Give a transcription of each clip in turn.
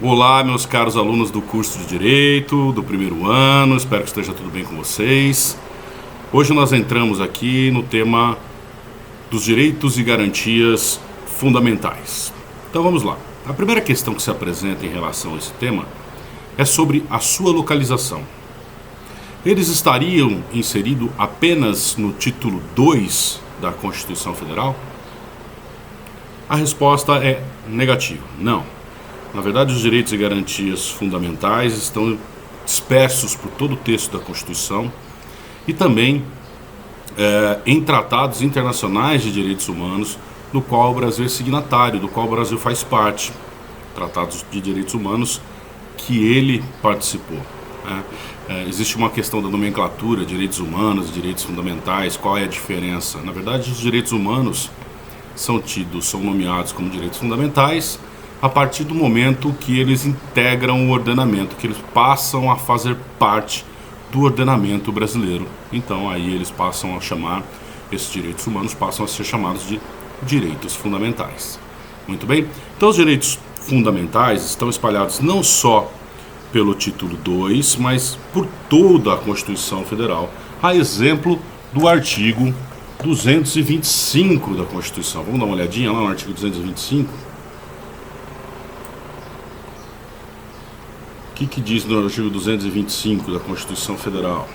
Olá, meus caros alunos do curso de Direito, do primeiro ano, espero que esteja tudo bem com vocês. Hoje nós entramos aqui no tema dos direitos e garantias fundamentais. Então vamos lá. A primeira questão que se apresenta em relação a esse tema é sobre a sua localização. Eles estariam inseridos apenas no título 2 da Constituição Federal? A resposta é negativa, não. Na verdade, os direitos e garantias fundamentais estão dispersos por todo o texto da Constituição e também em tratados internacionais de direitos humanos, no qual o Brasil é signatário, do qual o Brasil faz parte. Tratados de direitos humanos que ele participou. Existe uma questão da nomenclatura, direitos humanos, direitos fundamentais, qual é a diferença? Na verdade, os direitos humanos são nomeados como direitos fundamentais a partir do momento que eles integram o ordenamento, que eles passam a fazer parte do ordenamento brasileiro. Então aí eles passam a chamar, esses direitos humanos passam a ser chamados de direitos fundamentais. Muito bem? Então os direitos fundamentais estão espalhados não só pelo título 2, mas por toda a Constituição Federal, a exemplo do artigo 225 da Constituição. Vamos dar uma olhadinha lá no artigo 225? O que diz no artigo 225 da Constituição Federal?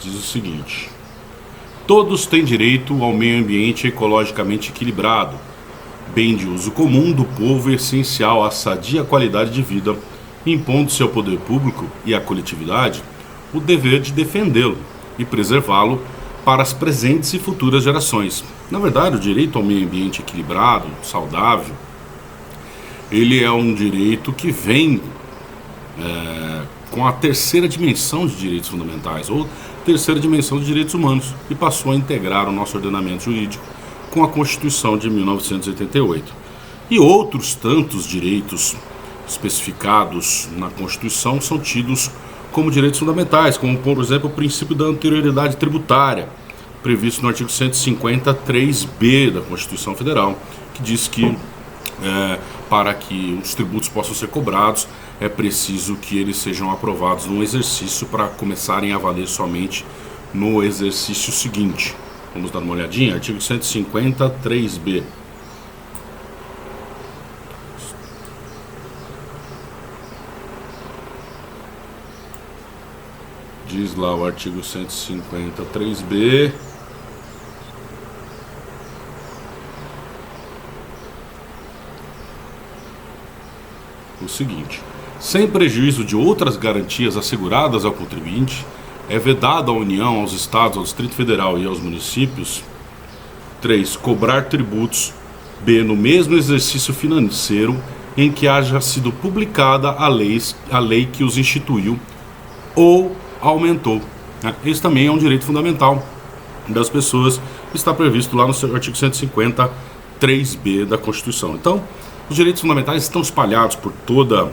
Diz o seguinte: todos têm direito ao meio ambiente ecologicamente equilibrado, bem de uso comum do povo e essencial à sadia qualidade de vida, impondo-se ao poder público e à coletividade o dever de defendê-lo e preservá-lo para as presentes e futuras gerações. Na verdade, o direito ao meio ambiente equilibrado, saudável, ele é um direito que vem com a terceira dimensão de direitos fundamentais, ou terceira dimensão de direitos humanos, e passou a integrar o nosso ordenamento jurídico com a Constituição de 1988. E outros tantos direitos especificados na Constituição são tidos como direitos fundamentais, como, por exemplo, o princípio da anterioridade tributária, previsto no artigo 153b da Constituição Federal, que diz que para que os tributos possam ser cobrados, é preciso que eles sejam aprovados num exercício para começarem a valer somente no exercício seguinte. Vamos dar uma olhadinha, artigo 153b. Diz lá o artigo 153b. O seguinte: sem prejuízo de outras garantias asseguradas ao contribuinte, é vedado à União, aos Estados, ao Distrito Federal e aos municípios: 3. Cobrar tributos. B. No mesmo exercício financeiro em que haja sido publicada a lei que os instituiu ou aumentou. Esse também é um direito fundamental das pessoas, está previsto lá no artigo 153b da Constituição. Então, os direitos fundamentais estão espalhados por toda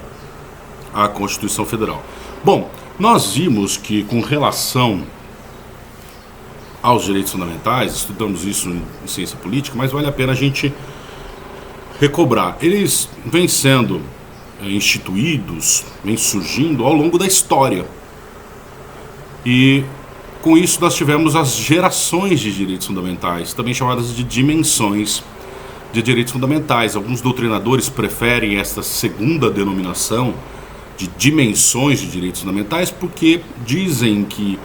a Constituição Federal. Bom, nós vimos que com relação aos direitos fundamentais, estudamos isso em ciência política, mas vale a pena a gente recobrar. Eles vêm sendo instituídos, vêm surgindo ao longo da história. E com isso nós tivemos as gerações de direitos fundamentais, também chamadas de dimensões de direitos fundamentais. Alguns doutrinadores preferem esta segunda denominação de dimensões de direitos fundamentais porque dizem que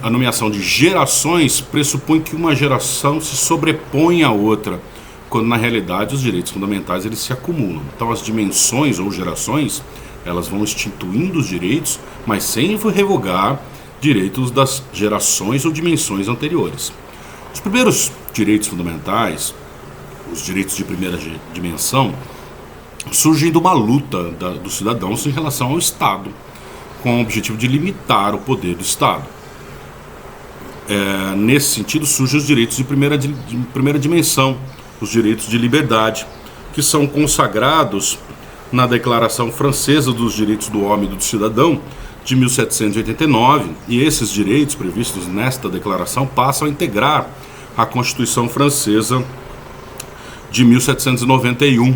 a nomeação de gerações pressupõe que uma geração se sobrepõe à outra, quando na realidade os direitos fundamentais eles se acumulam. Então as dimensões ou gerações, elas vão instituindo os direitos, mas sem revogar direitos das gerações ou dimensões anteriores. Os primeiros direitos fundamentais, os direitos de primeira dimensão, surgem de uma luta dos cidadãos em relação ao Estado, com o objetivo de limitar o poder do Estado. Nesse sentido, surgem os direitos de primeira dimensão, os direitos de liberdade, que são consagrados na Declaração Francesa dos Direitos do Homem e do Cidadão, de 1789, e esses direitos previstos nesta declaração passam a integrar a Constituição Francesa de 1791.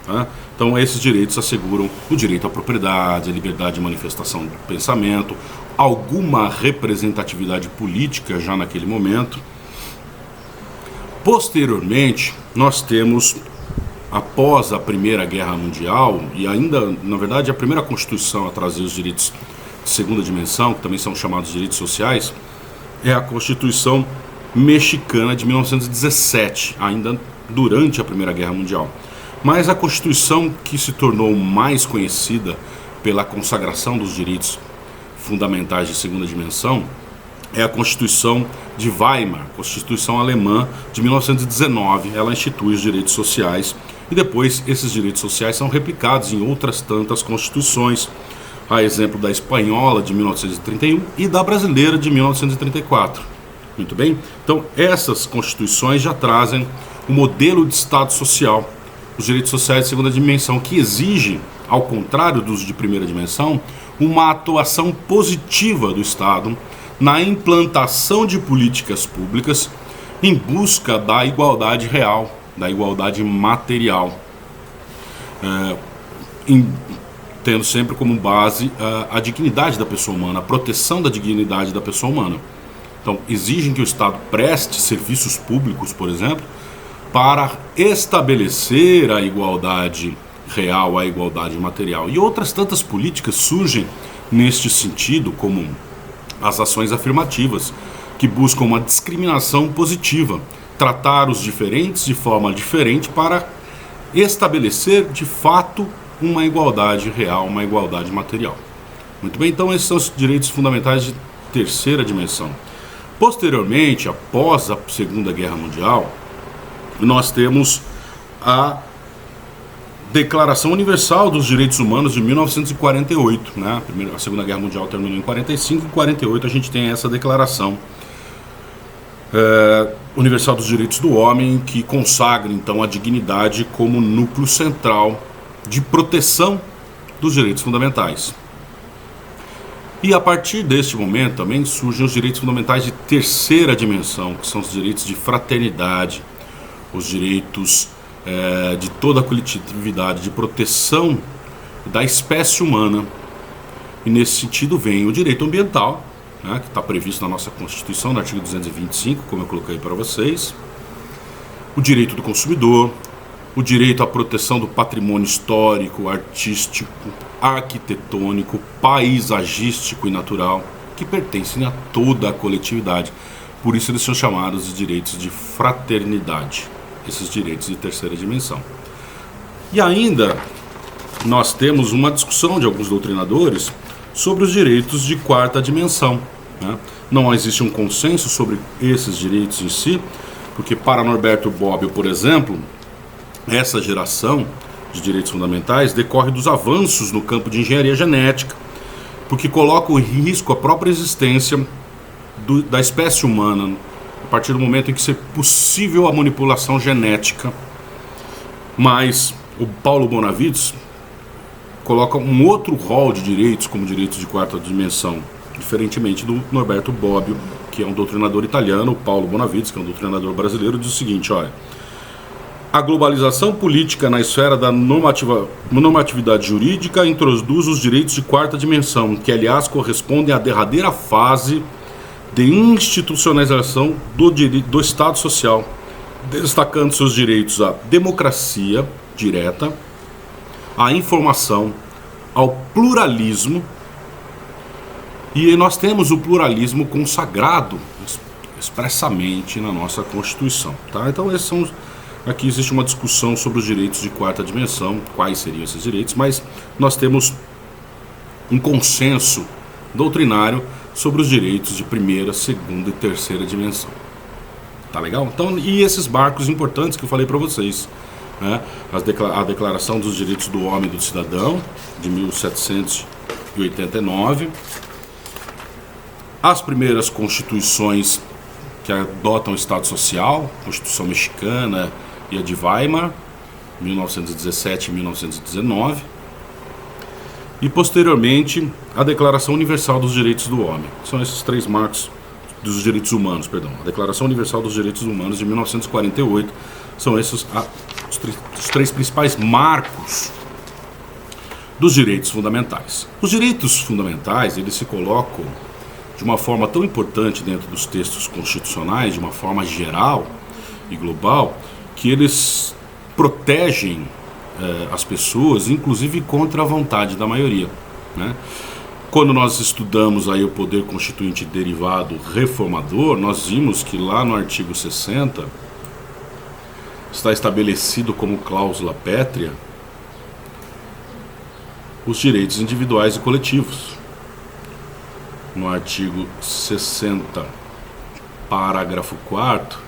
Tá? Então esses direitos asseguram o direito à propriedade, a liberdade de manifestação do pensamento, alguma representatividade política já naquele momento. Posteriormente, nós temos, após a Primeira Guerra Mundial, e ainda, na verdade, a primeira Constituição a trazer os direitos de segunda dimensão, que também são chamados direitos sociais, é a Constituição Mexicana de 1917, ainda durante a Primeira Guerra Mundial. Mas a Constituição que se tornou mais conhecida pela consagração dos direitos fundamentais de segunda dimensão é a Constituição de Weimar, Constituição alemã de 1919. Ela institui os direitos sociais e depois esses direitos sociais são replicados em outras tantas constituições, a exemplo da espanhola de 1931 e da brasileira de 1934. Muito bem? Então essas constituições já trazem o modelo de Estado social, os direitos sociais de segunda dimensão, que exigem, ao contrário dos de primeira dimensão, uma atuação positiva do Estado na implantação de políticas públicas em busca da igualdade real, da igualdade material, tendo sempre como base a dignidade da pessoa humana, a proteção da dignidade da pessoa humana. Então, exigem que o Estado preste serviços públicos, por exemplo, para estabelecer a igualdade real, a igualdade material. E outras tantas políticas surgem neste sentido, como as ações afirmativas, que buscam uma discriminação positiva, tratar os diferentes de forma diferente para estabelecer, de fato, uma igualdade real, uma igualdade material. Muito bem, então esses são os direitos fundamentais de terceira dimensão. Posteriormente, após a Segunda Guerra Mundial, nós temos a Declaração Universal dos Direitos Humanos de 1948, né? A Segunda Guerra Mundial terminou em 45, e em 48 a gente tem essa Declaração Universal dos Direitos do Homem, que consagra então a dignidade como núcleo central de proteção dos direitos fundamentais. E a partir deste momento também surgem os direitos fundamentais de terceira dimensão, que são os direitos de fraternidade, os direitos de toda a coletividade, de proteção da espécie humana. E nesse sentido vem o direito ambiental, né, que está previsto na nossa Constituição, no artigo 225, como eu coloquei para vocês, o direito do consumidor, o direito à proteção do patrimônio histórico, artístico, arquitetônico, paisagístico e natural, que pertencem a toda a coletividade. Por isso eles são chamados de direitos de fraternidade, esses direitos de terceira dimensão. E ainda nós temos uma discussão de alguns doutrinadores sobre os direitos de quarta dimensão, né? Não existe um consenso sobre esses direitos em si, porque para Norberto Bobbio, por exemplo, essa geração de direitos fundamentais decorre dos avanços no campo de engenharia genética, porque coloca em risco a própria existência da espécie humana, a partir do momento em que é possível a manipulação genética. Mas o Paulo Bonavides coloca um outro rol de direitos como direitos de quarta dimensão, diferentemente do Norberto Bobbio, que é um doutrinador italiano. O Paulo Bonavides, que é um doutrinador brasileiro, diz o seguinte: olha, a globalização política na esfera da normatividade jurídica introduz os direitos de quarta dimensão, que aliás correspondem à derradeira fase de institucionalização do Estado Social, destacando seus direitos à democracia direta, à informação, ao pluralismo, e nós temos o pluralismo consagrado expressamente na nossa Constituição, tá? Então esses são, aqui existe uma discussão sobre os direitos de quarta dimensão, quais seriam esses direitos, mas nós temos um consenso doutrinário sobre os direitos de primeira, segunda e terceira dimensão. Tá legal? Então, e esses marcos importantes que eu falei para vocês, né? A Declaração dos Direitos do Homem e do Cidadão, de 1789, as primeiras constituições que adotam o Estado Social, a Constituição Mexicana e a de Weimar, 1917 e 1919, e posteriormente a Declaração Universal dos Direitos do Homem. São esses três marcos dos Direitos Humanos, perdão, a Declaração Universal dos Direitos Humanos de 1948, são esses os três principais marcos dos direitos fundamentais. Os direitos fundamentais, eles se colocam de uma forma tão importante dentro dos textos constitucionais, de uma forma geral e global, que eles protegem as pessoas, inclusive contra a vontade da maioria, né? Quando nós estudamos aí o poder constituinte derivado reformador, nós vimos que lá no artigo 60 está estabelecido como cláusula pétrea os direitos individuais e coletivos. No artigo 60, parágrafo 4º,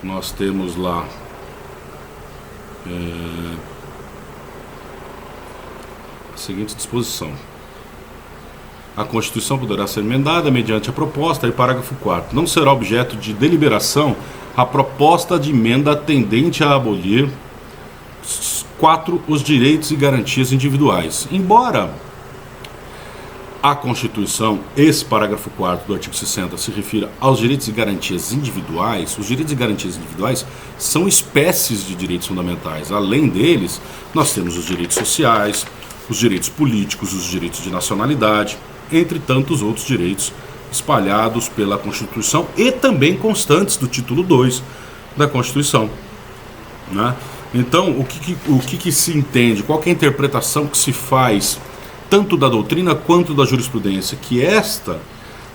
nós temos lá a seguinte disposição: a Constituição poderá ser emendada mediante a proposta, e parágrafo 4º, não será objeto de deliberação a proposta de emenda tendente a abolir 4 os direitos e garantias individuais. Embora a Constituição, esse parágrafo 4º do artigo 60, se refira aos direitos e garantias individuais, os direitos e garantias individuais são espécies de direitos fundamentais. Além deles, nós temos os direitos sociais, os direitos políticos, os direitos de nacionalidade, entre tantos outros direitos espalhados pela Constituição e também constantes do título 2 da Constituição, né? Então, o que se entende, qual que é a interpretação que se faz tanto da doutrina quanto da jurisprudência, que esta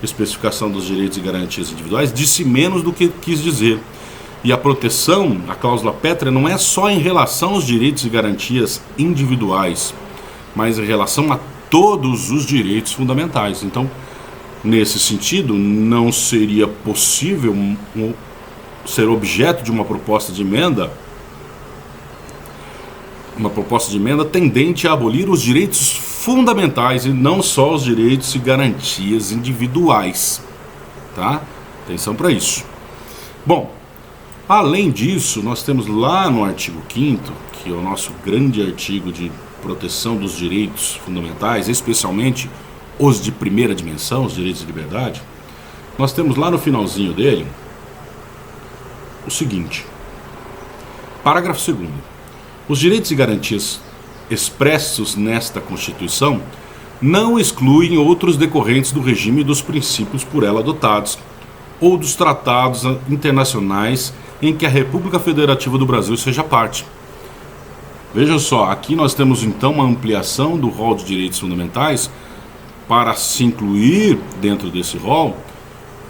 especificação dos direitos e garantias individuais disse menos do que quis dizer. E a proteção, a cláusula pétrea, não é só em relação aos direitos e garantias individuais, mas em relação a todos os direitos fundamentais. Então, nesse sentido, não seria possível ser objeto de uma proposta de emenda tendente a abolir os direitos fundamentais e não só os direitos e garantias individuais, tá? Atenção para isso. Bom, além disso, nós temos lá no artigo 5º, que é o nosso grande artigo de proteção dos direitos fundamentais, especialmente os de primeira dimensão, os direitos de liberdade, nós temos lá no finalzinho dele o seguinte: parágrafo 2º. Os direitos e garantias expressos nesta Constituição não excluem outros decorrentes do regime e dos princípios por ela adotados ou dos tratados internacionais em que a República Federativa do Brasil seja parte. Vejam só, aqui nós temos então uma ampliação do rol de direitos fundamentais para se incluir dentro desse rol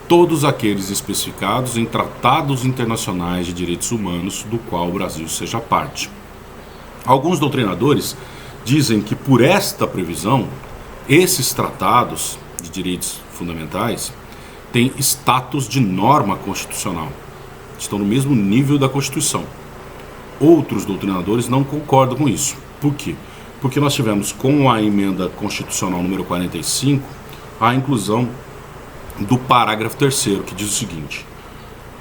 todos aqueles especificados em tratados internacionais de direitos humanos do qual o Brasil seja parte. Alguns doutrinadores dizem que por esta previsão, esses tratados de direitos fundamentais têm status de norma constitucional, estão no mesmo nível da Constituição. Outros doutrinadores não concordam com isso. Por quê? Porque nós tivemos com a emenda constitucional número 45 a inclusão do parágrafo 3º, que diz o seguinte,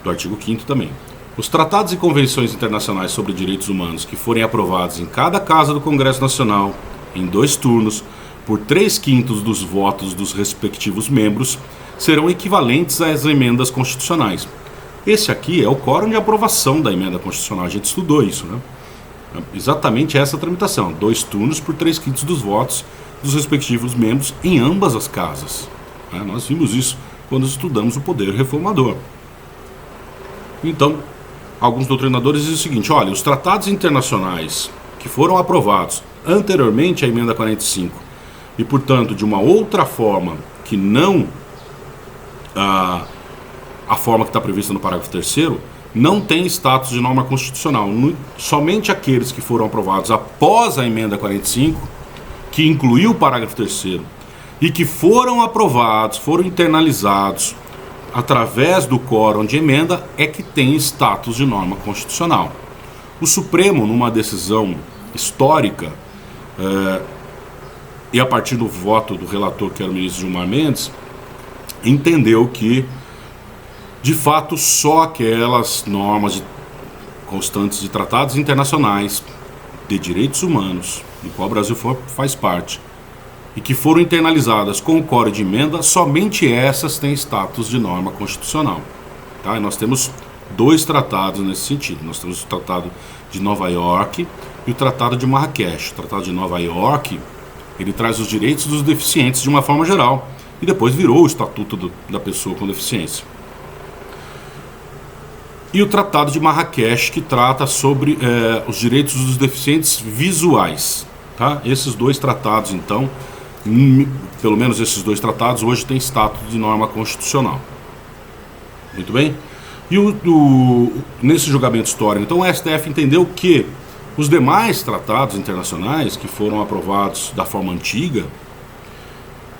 do artigo 5º também: os tratados e convenções internacionais sobre direitos humanos que forem aprovados em cada casa do Congresso Nacional, em 2 turnos, por 3/5 dos votos dos respectivos membros, serão equivalentes às emendas constitucionais. Esse aqui é o quórum de aprovação da emenda constitucional, a gente estudou isso, né? Exatamente essa tramitação, 2 turnos por 3/5 dos votos dos respectivos membros em ambas as casas, né? Nós vimos isso quando estudamos o poder reformador. Então, alguns doutrinadores dizem o seguinte: olha, os tratados internacionais que foram aprovados anteriormente à emenda 45 e, portanto, de uma outra forma que não a forma que está prevista no parágrafo 3º, não tem status de norma constitucional. Somente aqueles que foram aprovados após a emenda 45, que incluiu o parágrafo 3º, e que foram aprovados, foram internalizados através do quórum de emenda, é que tem status de norma constitucional. O Supremo, numa decisão histórica, e a partir do voto do relator, que era o ministro Gilmar Mendes, entendeu que, de fato, só aquelas normas constantes de tratados internacionais de direitos humanos, do qual o Brasil faz parte, e que foram internalizadas com o Código de Emenda, somente essas têm status de norma constitucional. Tá? E nós temos 2 tratados nesse sentido. Nós temos o Tratado de Nova York e o Tratado de Marrakech. O Tratado de Nova York, ele traz os direitos dos deficientes de uma forma geral e depois virou o Estatuto da Pessoa com Deficiência. E o Tratado de Marrakech, que trata sobre os direitos dos deficientes visuais. Tá? Esses 2 tratados, então, pelo menos esses 2 tratados, hoje têm status de norma constitucional. Muito bem? E nesse julgamento histórico, então, o STF entendeu que os demais tratados internacionais que foram aprovados da forma antiga,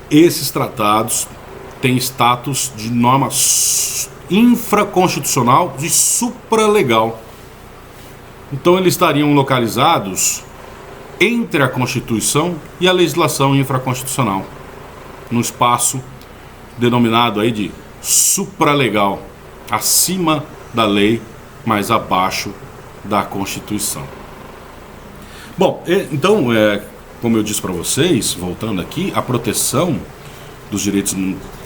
esses tratados têm status de norma infraconstitucional e supralegal. Então eles estariam localizados entre a Constituição e a legislação infraconstitucional, num espaço denominado aí de supralegal, acima da lei, mas abaixo da Constituição. Bom, então, como eu disse para vocês, voltando aqui, a proteção dos direitos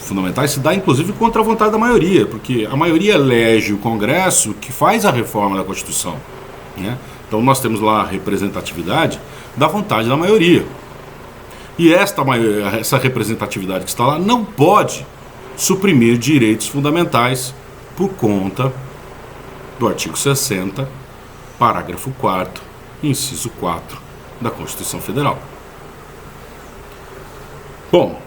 fundamentais se dá inclusive contra a vontade da maioria, porque a maioria elege o Congresso que faz a reforma da Constituição, né? Então nós temos lá a representatividade da vontade da maioria. E essa representatividade que está lá não pode suprimir direitos fundamentais por conta do artigo 60, parágrafo 4º, inciso 4 da Constituição Federal. Bom,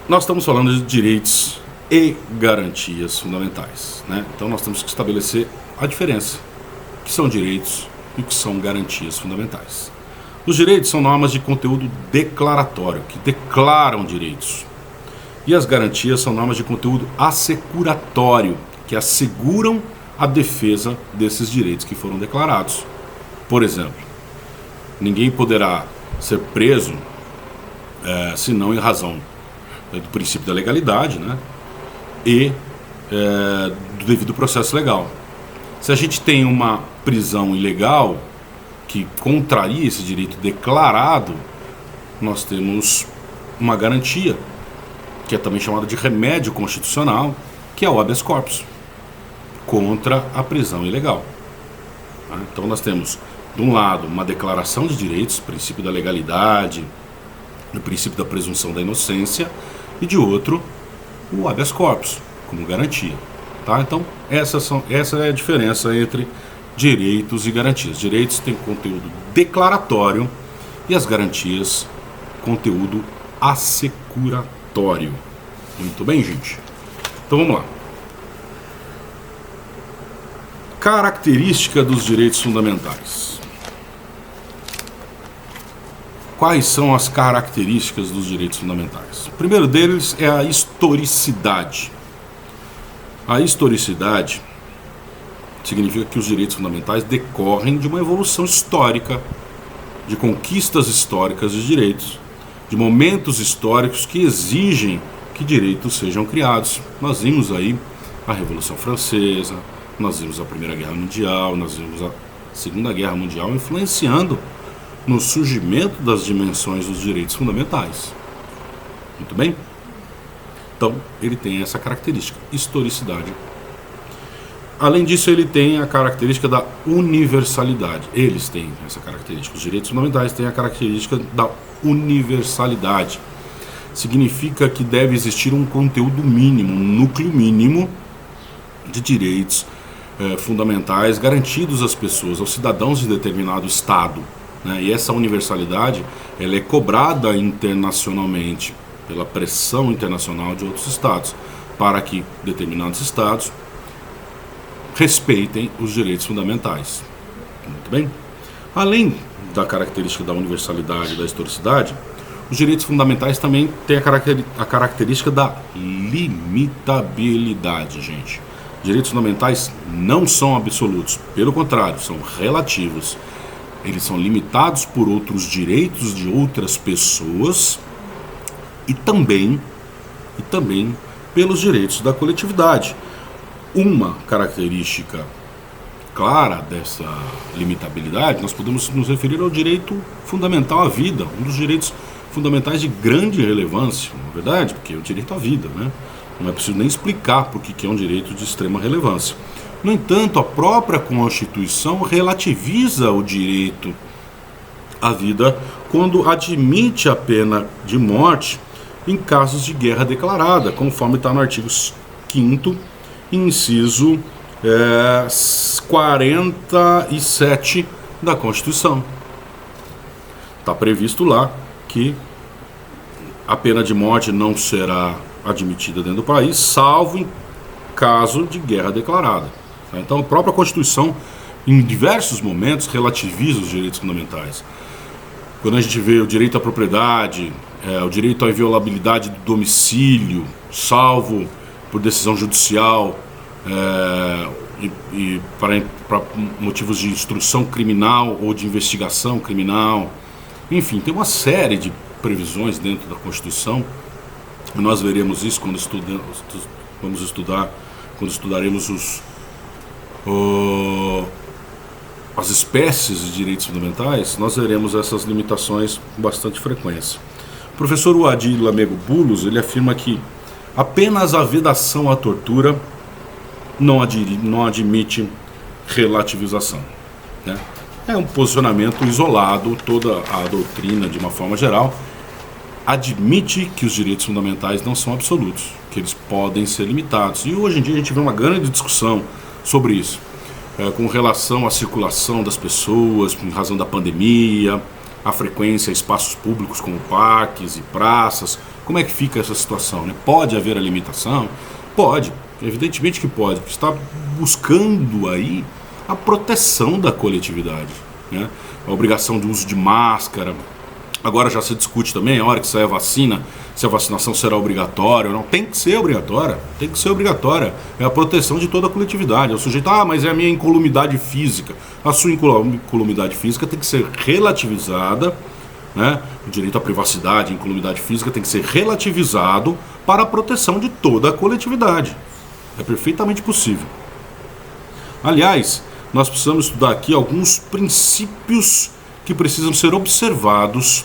nós estamos falando de direitos e garantias fundamentais, né? Então nós temos que estabelecer a diferença, o que são direitos e o que são garantias fundamentais. Os direitos são normas de conteúdo declaratório, que declaram direitos. E as garantias são normas de conteúdo assecuratório, que asseguram a defesa desses direitos que foram declarados. Por exemplo, ninguém poderá ser preso senão em razão do princípio da legalidade, né? E do devido processo legal. Se a gente tem uma prisão ilegal que contraria esse direito declarado, nós temos uma garantia, que é também chamada de remédio constitucional, que é o habeas corpus, contra a prisão ilegal. Então nós temos, de um lado, uma declaração de direitos, princípio da legalidade, o princípio da presunção da inocência, e de outro, o habeas corpus, como garantia. Tá? Então, essa é a diferença entre direitos e garantias. Direitos têm conteúdo declaratório e as garantias, conteúdo assecuratório. Muito bem, gente? Então vamos lá. Característica dos direitos fundamentais. Quais são as características dos direitos fundamentais? O primeiro deles é a historicidade. A historicidade significa que os direitos fundamentais decorrem de uma evolução histórica, de conquistas históricas de direitos, de momentos históricos que exigem que direitos sejam criados. Nós vimos aí a Revolução Francesa, nós vimos a Primeira Guerra Mundial, nós vimos a Segunda Guerra Mundial influenciando no surgimento das dimensões dos direitos fundamentais. Muito bem? Então, ele tem essa característica, historicidade. Além disso, ele tem a característica da universalidade. Eles têm essa característica. Os direitos fundamentais têm a característica da universalidade. Significa que deve existir um conteúdo mínimo, um núcleo mínimo de direitos fundamentais garantidos às pessoas, aos cidadãos de determinado estado, né? E essa universalidade, ela é cobrada internacionalmente, pela pressão internacional de outros estados, para que determinados estados respeitem os direitos fundamentais. Muito bem? Além da característica da universalidade e da historicidade, os direitos fundamentais também têm a característica da limitabilidade, gente. Direitos fundamentais não são absolutos, pelo contrário, são relativos. Eles são limitados por outros direitos de outras pessoas e também pelos direitos da coletividade. Uma característica clara dessa limitabilidade, nós podemos nos referir ao direito fundamental à vida, um dos direitos fundamentais de grande relevância, na verdade, porque é o direito à vida, né? Não é preciso nem explicar por que é um direito de extrema relevância. No entanto, a própria Constituição relativiza o direito à vida quando admite a pena de morte em casos de guerra declarada, conforme está no artigo 5º, inciso 47 da Constituição. Está previsto lá que a pena de morte não será admitida dentro do país, salvo em caso de guerra declarada. Então, a própria Constituição, em diversos momentos, relativiza os direitos fundamentais. Quando a gente vê o direito à propriedade, o direito à inviolabilidade do domicílio, salvo por decisão judicial, e para motivos de instrução criminal ou de investigação criminal, enfim, tem uma série de previsões dentro da Constituição. Nós veremos isso quando estudaremos as espécies de direitos fundamentais. Nós veremos essas limitações com bastante frequência. O professor Uadir Lamego Bulos, ele afirma que apenas a vedação à tortura não admite relativização, né? É um posicionamento isolado. Toda a doutrina, de uma forma geral, admite que os direitos fundamentais não são absolutos, que eles podem ser limitados. E hoje em dia a gente vê uma grande discussão sobre isso, com relação à circulação das pessoas, em razão da pandemia, a frequência a espaços públicos como parques e praças. Como é que fica essa situação, né? Pode haver a limitação? Pode, evidentemente que pode, porque está buscando aí a proteção da coletividade, né? A obrigação do uso de máscara. Agora já se discute também, a hora que sair a vacina, se a vacinação será obrigatória ou não. Tem que ser obrigatória, tem que ser obrigatória. É a proteção de toda a coletividade. É o sujeito, mas é a minha incolumidade física. A sua incolumidade física tem que ser relativizada, né? O direito à privacidade, a incolumidade física tem que ser relativizado para a proteção de toda a coletividade. É perfeitamente possível. Aliás, nós precisamos estudar aqui alguns princípios que precisam ser observados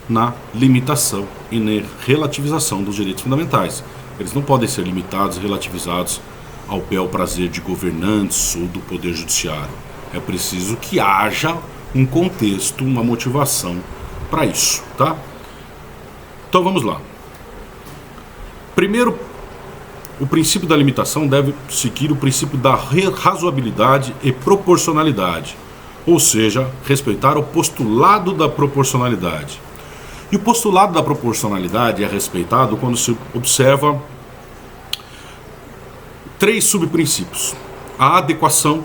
na limitação e na relativização dos direitos fundamentais. Eles não podem ser limitados e relativizados ao bel prazer de governantes ou do poder judiciário. É preciso que haja um contexto, uma motivação para isso, tá? Então vamos lá. Primeiro, o princípio da limitação deve seguir o princípio da razoabilidade e proporcionalidade, ou seja, respeitar o postulado da proporcionalidade. E o postulado da proporcionalidade é respeitado quando se observa 3 subprincípios: a adequação,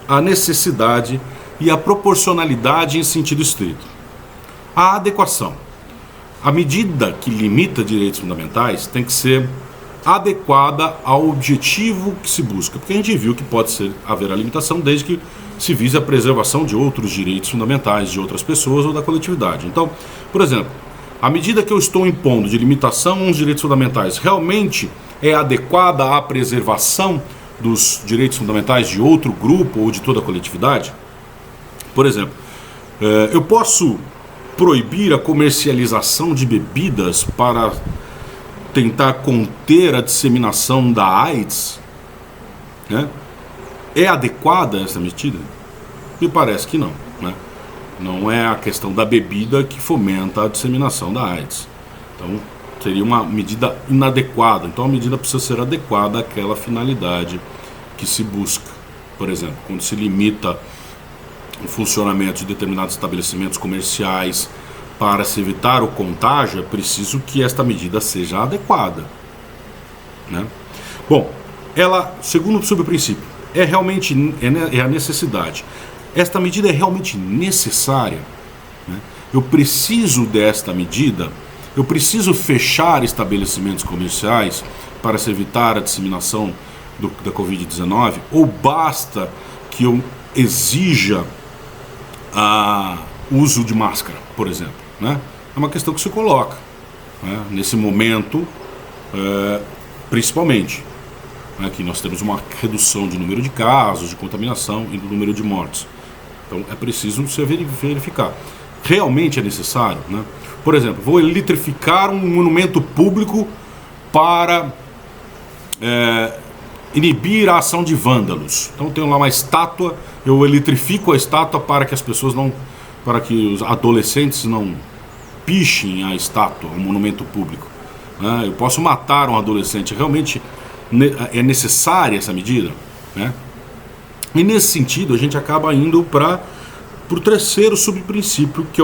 a necessidade e a proporcionalidade em sentido estrito. A adequação. A medida que limita direitos fundamentais tem que ser adequada ao objetivo que se busca, porque a gente viu que pode haver a limitação desde que se vise a preservação de outros direitos fundamentais de outras pessoas ou da coletividade. Então, por exemplo, a medida que eu estou impondo de limitação aos direitos fundamentais realmente é adequada à preservação dos direitos fundamentais de outro grupo ou de toda a coletividade? Por exemplo, eu posso proibir a comercialização de bebidas para tentar conter a disseminação da AIDS, né? É adequada essa medida? Me parece que não, né? Não é a questão da bebida que fomenta a disseminação da AIDS. Então, seria uma medida inadequada. Então, a medida precisa ser adequada àquela finalidade que se busca. Por exemplo, quando se limita o funcionamento de determinados estabelecimentos comerciais para se evitar o contágio, é preciso que esta medida seja adequada, né? Bom, ela, segundo o subprincípio, é a necessidade. Esta medida é realmente necessária, né? Eu preciso desta medida, eu preciso fechar estabelecimentos comerciais para se evitar a disseminação da Covid-19, ou basta que eu exija o uso de máscara, por exemplo, né? É uma questão que se coloca, né? Nesse momento, principalmente, né, que nós temos uma redução de número de casos, de contaminação e do número de mortes. Então é preciso se verificar. realmente é necessário, né? Por exemplo, vou eletrificar um monumento público para inibir a ação de vândalos. Então tenho lá uma estátua, eu eletrifico a estátua para que as pessoas não, para que os adolescentes não pichem a estátua, o monumento público. Eu posso matar um adolescente. Realmente é necessária essa medida, né? E nesse sentido a gente acaba indo para o terceiro subprincípio, que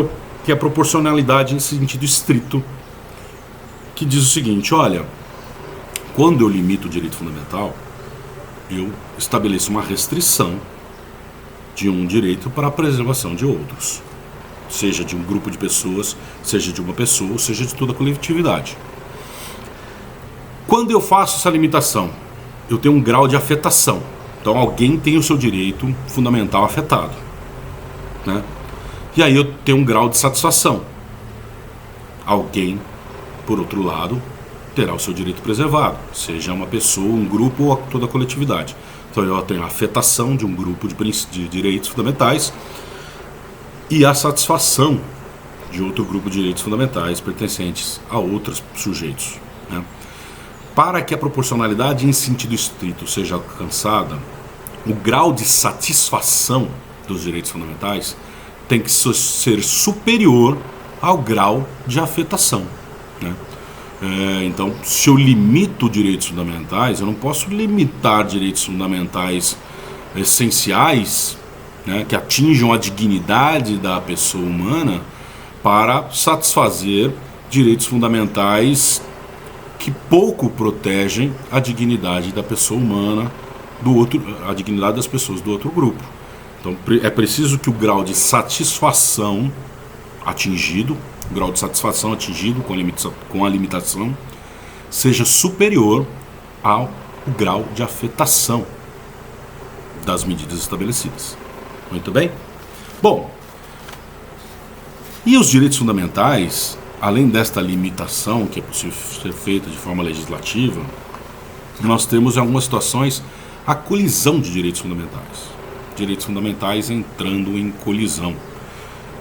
é a proporcionalidade em sentido estrito, que diz o seguinte: olha, quando eu limito o direito fundamental, eu estabeleço uma restrição de um direito para a preservação de outros, seja de um grupo de pessoas, seja de uma pessoa, seja de toda a coletividade. Quando eu faço essa limitação, eu tenho um grau de afetação. Então alguém tem o seu direito fundamental afetado, né? E aí eu tenho um grau de satisfação. Alguém, por outro lado, terá o seu direito preservado, seja uma pessoa, um grupo ou toda a coletividade. Então eu tenho a afetação de um grupo de direitos fundamentais e a satisfação de outro grupo de direitos fundamentais pertencentes a outros sujeitos, né? Para que a proporcionalidade em sentido estrito seja alcançada, o grau de satisfação dos direitos fundamentais tem que ser superior ao grau de afetação, né? Então, se eu limito direitos fundamentais, eu não posso limitar direitos fundamentais essenciais, né, que atinjam a dignidade da pessoa humana, para satisfazer direitos fundamentais que pouco protegem a dignidade da pessoa humana, a dignidade das pessoas do outro grupo. Então é preciso que o grau de satisfação atingido, com a limitação, seja superior ao grau de afetação das medidas estabelecidas. Muito bem? Bom, e os direitos fundamentais, além desta limitação que é possível ser feita de forma legislativa, nós temos em algumas situações a colisão de direitos fundamentais. Direitos fundamentais entrando em colisão,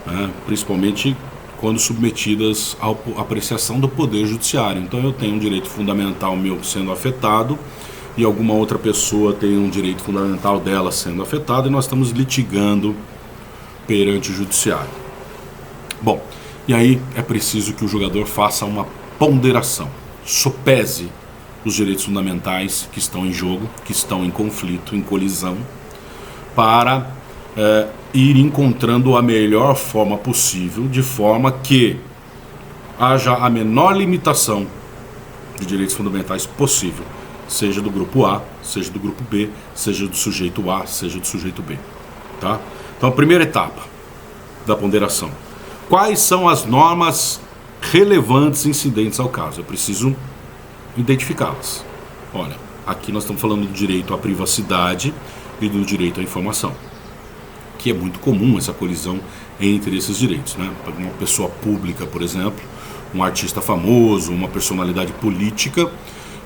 né? Principalmente quando submetidas à apreciação do Poder Judiciário. Então eu tenho um direito fundamental meu sendo afetado e alguma outra pessoa tem um direito fundamental dela sendo afetado, e nós estamos litigando perante o Judiciário. Bom, e aí é preciso que o julgador faça uma ponderação, sopese os direitos fundamentais que estão em jogo, que estão em conflito, em colisão, para ir encontrando a melhor forma possível, de forma que haja a menor limitação de direitos fundamentais possível, seja do grupo A, seja do grupo B, seja do sujeito A, seja do sujeito B, tá? Então a primeira etapa da ponderação: quais são as normas relevantes incidentes ao caso? Eu preciso identificá-las. Olha, aqui nós estamos falando do direito à privacidade e do direito à informação, que é muito comum essa colisão entre esses direitos, né? Uma pessoa pública, por exemplo, um artista famoso, uma personalidade política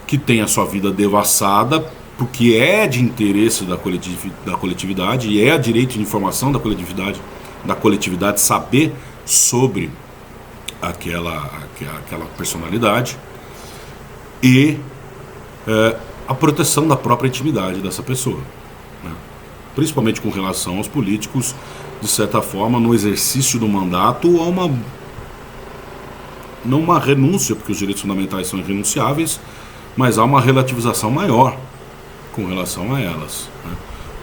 que tem a sua vida devassada porque é de interesse da coletividade e é direito de informação da coletividade saber sobre aquela personalidade, e a proteção da própria intimidade dessa pessoa, né? Principalmente com relação aos políticos, de certa forma, no exercício do mandato, há não uma renúncia, porque os direitos fundamentais são irrenunciáveis, mas há uma relativização maior com relação a elas, né?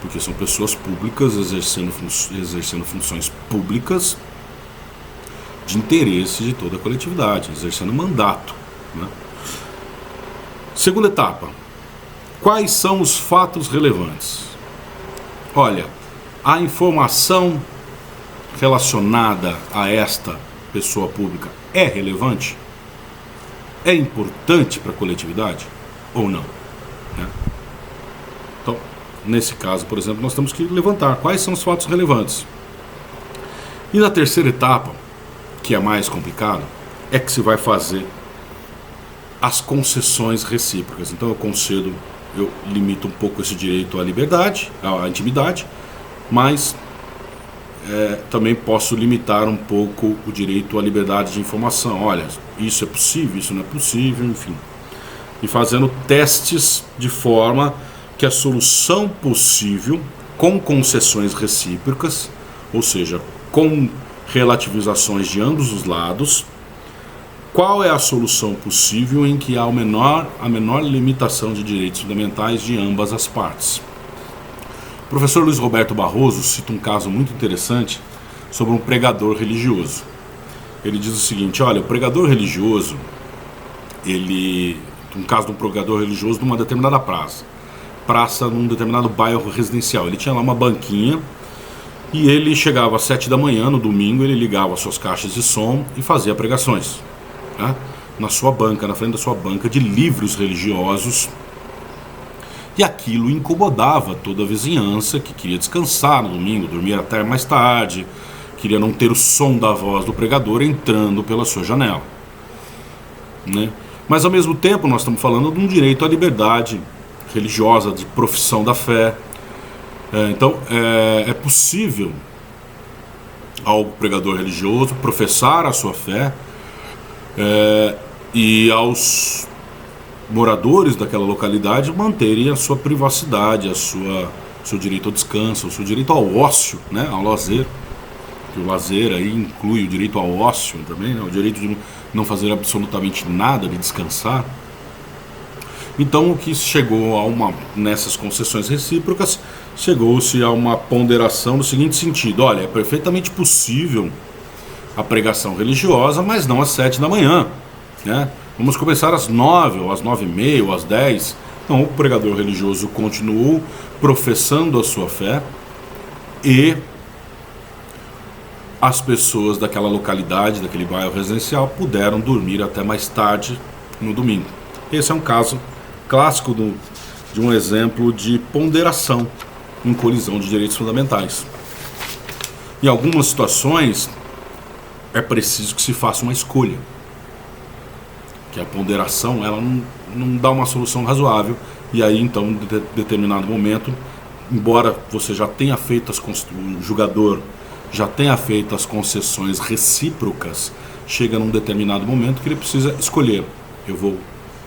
Porque são pessoas públicas exercendo funções públicas de interesse de toda a coletividade, exercendo mandato, né? Segunda etapa: quais são os fatos relevantes? Olha, a informação relacionada a esta pessoa pública é relevante? É importante para a coletividade ou não, né? Então, nesse caso, por exemplo, nós temos que levantar quais são os fatos relevantes. E na terceira etapa, que é mais complicado, é que se vai fazer as concessões recíprocas. Então eu limito um pouco esse direito à liberdade, à intimidade, mas também posso limitar um pouco o direito à liberdade de informação. Olha, isso é possível, isso não é possível, enfim. E fazendo testes de forma que a solução possível, com concessões recíprocas, ou seja, com relativizações de ambos os lados, qual é a solução possível em que há a menor limitação de direitos fundamentais de ambas as partes. O professor Luiz Roberto Barroso cita um caso muito interessante sobre um pregador religioso. Ele diz o seguinte: olha, o pregador religioso, um caso de um pregador religioso numa determinada praça num determinado bairro residencial. Ele tinha lá uma banquinha e ele chegava às 7 da manhã no domingo, ele ligava as suas caixas de som e fazia pregações, né, na sua banca, na frente da sua banca de livros religiosos. E aquilo incomodava toda a vizinhança que queria descansar no domingo, dormir até mais tarde, queria não ter o som da voz do pregador entrando pela sua janela, né? Mas ao mesmo tempo nós estamos falando de um direito à liberdade religiosa, de profissão da fé. Então é possível ao pregador religioso professar a sua fé, e aos moradores daquela localidade manterem a sua privacidade, seu direito ao descanso, o seu direito ao ócio, né, ao lazer. Que o lazer aí inclui o direito ao ócio também, né, o direito de não fazer absolutamente nada, de descansar. Então o que chegou nessas concessões recíprocas, chegou-se a uma ponderação no seguinte sentido: olha, é perfeitamente possível a pregação religiosa, mas não às 7 da manhã, né? Vamos começar às 9, ou às 9h30, ou às 10. Então o pregador religioso continuou professando a sua fé e as pessoas daquela localidade, daquele bairro residencial, puderam dormir até mais tarde no domingo. Esse é um caso clássico de um exemplo de ponderação em colisão de direitos fundamentais. Em algumas situações é preciso que se faça uma escolha, que a ponderação ela não dá uma solução razoável, e aí então em determinado momento, embora você já tenha feito o julgador já tenha feito as concessões recíprocas, chega num determinado momento que ele precisa escolher: eu vou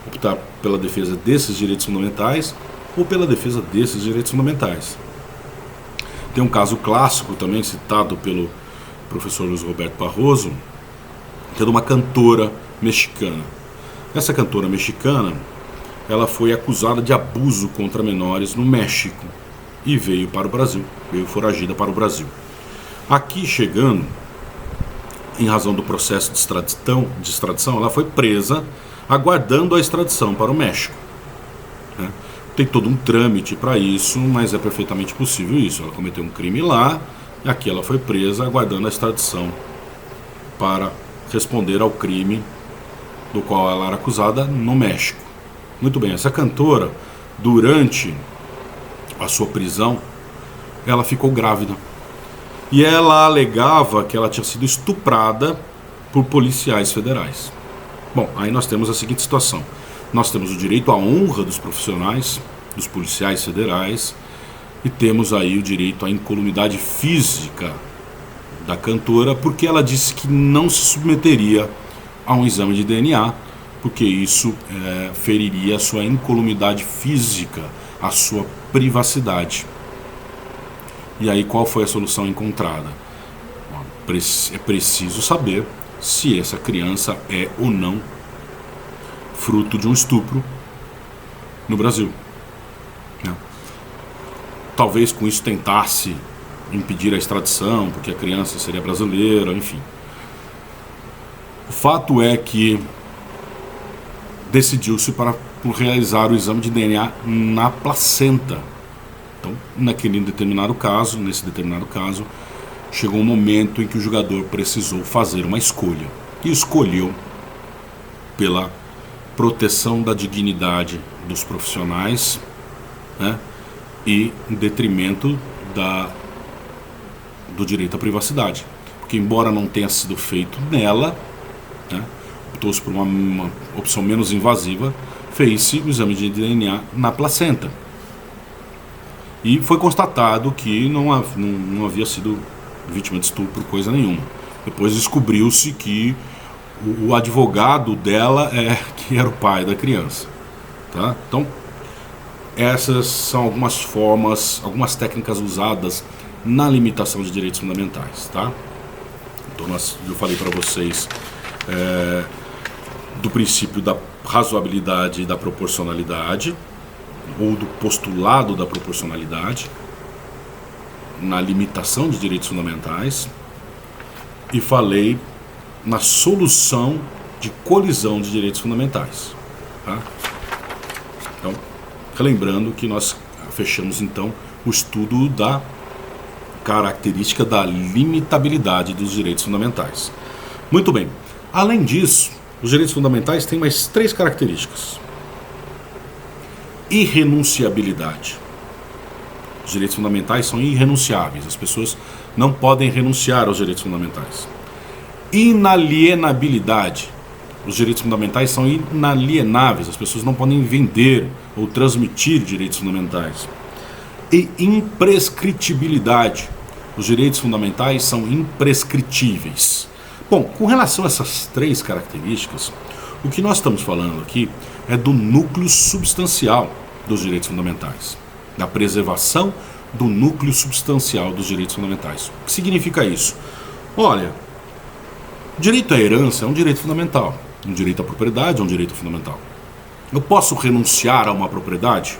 optar pela defesa desses direitos fundamentais ou pela defesa desses direitos fundamentais. Tem um caso clássico também citado pelo professor Luiz Roberto Barroso, que é de uma cantora mexicana. Essa cantora mexicana, ela foi acusada de abuso contra menores no México e veio para o Brasil, veio foragida para o Brasil. Aqui chegando, em razão do processo de extradição, ela foi presa aguardando a extradição para o México, né? Tem todo um trâmite para isso, mas é perfeitamente possível isso. Ela cometeu um crime lá, e aqui ela foi presa aguardando a extradição para responder ao crime do qual ela era acusada no México. Muito bem, essa cantora, durante a sua prisão, ela ficou grávida. E ela alegava que ela tinha sido estuprada por policiais federais. Bom, aí nós temos a seguinte situação: nós temos o direito à honra dos profissionais, dos policiais federais, e temos aí o direito à incolumidade física da cantora, porque ela disse que não se submeteria a um exame de DNA, porque isso feriria a sua incolumidade física, a sua privacidade. E aí qual foi a solução encontrada? É preciso saber se essa criança é ou não fruto de um estupro no Brasil, né? Talvez com isso tentasse impedir a extradição, porque a criança seria brasileira, enfim. O fato é que decidiu-se por realizar o exame de DNA na placenta. Então, nesse determinado caso, chegou um momento em que o julgador precisou fazer uma escolha. E escolheu pela proteção da dignidade dos profissionais, né, e em detrimento do direito à privacidade. Porque, embora não tenha sido feito nela, né, optou-se por uma opção menos invasiva, fez-se o exame de DNA na placenta. E foi constatado que não havia sido vítima de estupro, coisa nenhuma. Depois descobriu-se que o advogado dela que era o pai da criança, tá? Então, essas são algumas formas, algumas técnicas usadas na limitação de direitos fundamentais, tá? Então, eu falei para vocês do princípio da razoabilidade e da proporcionalidade, ou do postulado da proporcionalidade na limitação de direitos fundamentais, e falei na solução de colisão de direitos fundamentais, tá? Então, relembrando que nós fechamos então o estudo da característica da limitabilidade dos direitos fundamentais. Muito bem. Além disso, os direitos fundamentais têm mais 3 características. Irrenunciabilidade. Os direitos fundamentais são irrenunciáveis. As pessoas não podem renunciar aos direitos fundamentais. Inalienabilidade. Os direitos fundamentais são inalienáveis. As pessoas não podem vender ou transmitir direitos fundamentais. E imprescritibilidade. Os direitos fundamentais são imprescritíveis. Bom, com relação a essas 3 características, o que nós estamos falando aqui é do núcleo substancial dos direitos fundamentais, da preservação do núcleo substancial dos direitos fundamentais. O que significa isso? Olha, o direito à herança é um direito fundamental, um direito à propriedade é um direito fundamental. Eu posso renunciar a uma propriedade?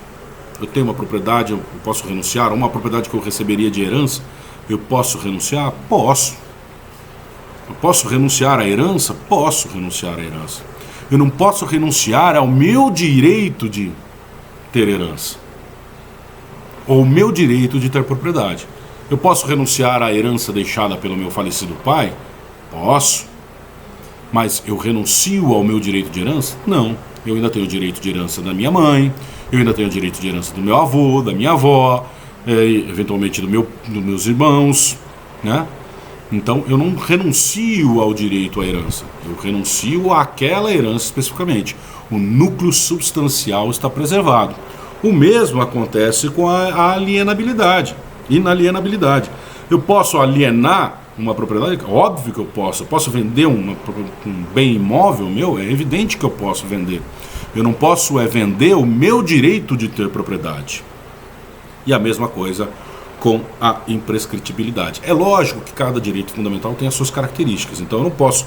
Eu tenho uma propriedade, eu posso renunciar a uma propriedade que eu receberia de herança? Eu posso renunciar? Posso. Eu posso renunciar à herança? Posso renunciar à herança. Eu não posso renunciar ao meu direito de ter herança, ou o meu direito de ter propriedade. Eu posso renunciar à herança deixada pelo meu falecido pai? Posso. Mas eu renuncio ao meu direito de herança? Não. Eu ainda tenho o direito de herança da minha mãe, eu ainda tenho o direito de herança do meu avô, da minha avó, eventualmente dos meus irmãos, né? Então eu não renuncio ao direito à herança, eu renuncio àquela herança especificamente. O núcleo substancial está preservado. O mesmo acontece com a alienabilidade, inalienabilidade. Eu posso alienar uma propriedade? Óbvio que eu posso. Eu posso vender um bem imóvel meu? É evidente que eu posso vender. Eu não posso vender o meu direito de ter propriedade. E a mesma coisa com a imprescritibilidade. É lógico que cada direito fundamental tem as suas características. Então eu não posso,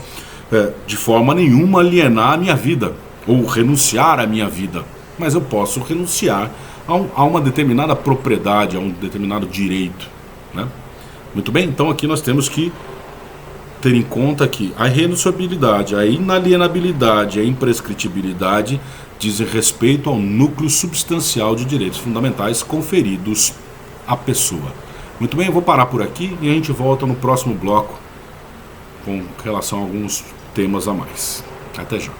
de forma nenhuma, alienar a minha vida ou renunciar à minha vida. Mas eu posso renunciar a uma determinada propriedade, a um determinado direito, né? Muito bem, então aqui nós temos que ter em conta que a irrenunciabilidade, a inalienabilidade e a imprescritibilidade dizem respeito ao núcleo substancial de direitos fundamentais conferidos à pessoa. Muito bem, eu vou parar por aqui e a gente volta no próximo bloco com relação a alguns temas a mais. Até já.